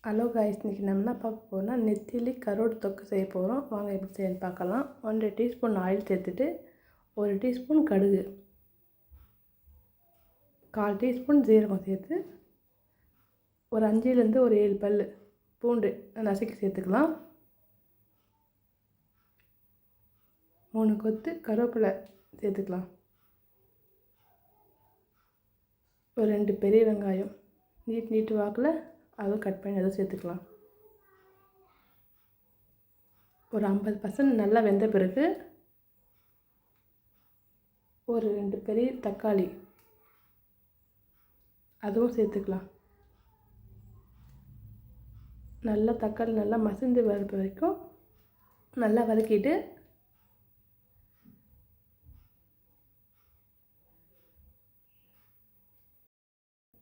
Hello guys, இன்றைக்கி நம்ம என்ன பார்க்க போகிறோம்னா நெத்திலி கருவாடு தொக்கு செய்ய போகிறோம். வாங்க எப்படி செய்யணும்னு பார்க்கலாம். 1.5 டீஸ்பூன் ஆயில் சேர்த்துட்டு 1 டீஸ்பூன் கடுகு, 1/4 டீஸ்பூன் ஜீரகம் சேர்த்து ஒரு 5லேருந்து ஒரு 7 பல் பூண்டு நசுக்கி சேர்த்துக்கலாம். 3 கொத்து கருவேப்பிலை சேர்த்துக்கலாம். ஒரு 2 பெரிய வெங்காயம் நீட்டு வாக்கில் அதுவும் கட் பண்ணி அதை சேர்த்துக்கலாம். ஒரு 50% நல்லா வெந்த பிறகு ஒரு 2 பெரிய தக்காளி அதுவும் சேர்த்துக்கலாம். நல்லா தக்காளி நல்லா மசிந்து வர வரைக்கும் நல்லா வதக்கிட்டு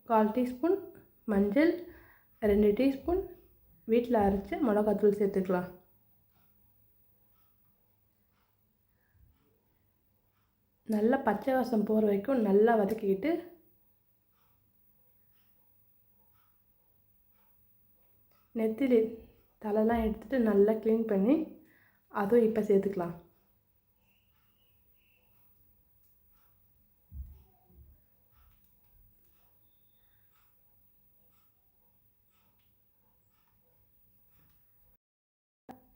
கால் டீஸ்பூன் மஞ்சள், 2 டீஸ்பூன் வீட்டில் அரைச்ச மிளகாத்தூள் சேர்த்துக்கலாம். நல்லா பச்சை வாசம் போகிற வரைக்கும் நல்லா வதக்கிக்கிட்டு நெத்திலி தலைலாம் எடுத்துகிட்டு நல்லா க்ளீன் பண்ணி அதுவும் இப்போ சேர்த்துக்கலாம்.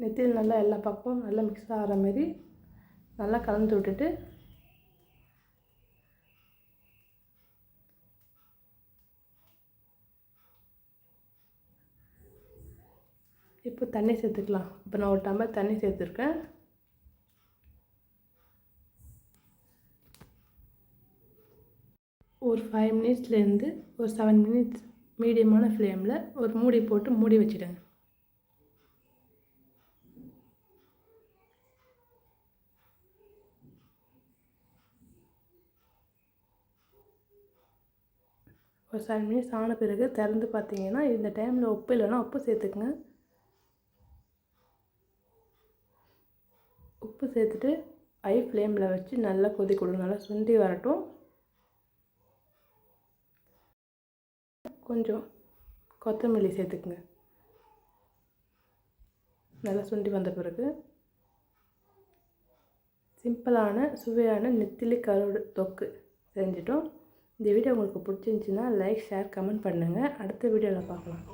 நெத்தியில் நல்லா எல்லா பக்கமும் நல்லா மிக்ஸ் ஆகிற மாதிரி நல்லா கலந்து விட்டுட்டு இப்போ தண்ணி சேர்த்துக்கலாம். இப்போ நான் ஒரு டம்ளர் தண்ணி சேர்த்துருக்கேன். ஒரு 5 மினிட்ஸ்லேருந்து ஒரு 7 மினிட்ஸ் மீடியமான ஃப்ளேமில் ஒரு மூடி போட்டு மூடி வச்சுடுங்க. ஒரு 7 மினிட்ஸ் ஆன பிறகு திறந்து பார்த்தீங்கன்னா இந்த டைமில் உப்பு இல்லைன்னா உப்பு சேர்த்துக்குங்க. உப்பு சேர்த்துட்டு ஹை ஃப்ளேமில் வச்சு நல்லா கொதி கொடுங்க. நல்லா சுண்டி வரட்டும். கொஞ்சம் கொத்தமல்லி சேர்த்துக்குங்க. நல்லா சுண்டி வந்த பிறகு சிம்பிளான சுவையான நெத்திலி கருவாடு தொக்கு செஞ்சிட்டோம். இந்த வீடியோ உங்களுக்கு பிடிச்சிருந்துச்சின்னா லைக், ஷேர், கமெண்ட் பண்ணுங்கள். அடுத்த வீடியோவில் பார்க்கலாம்.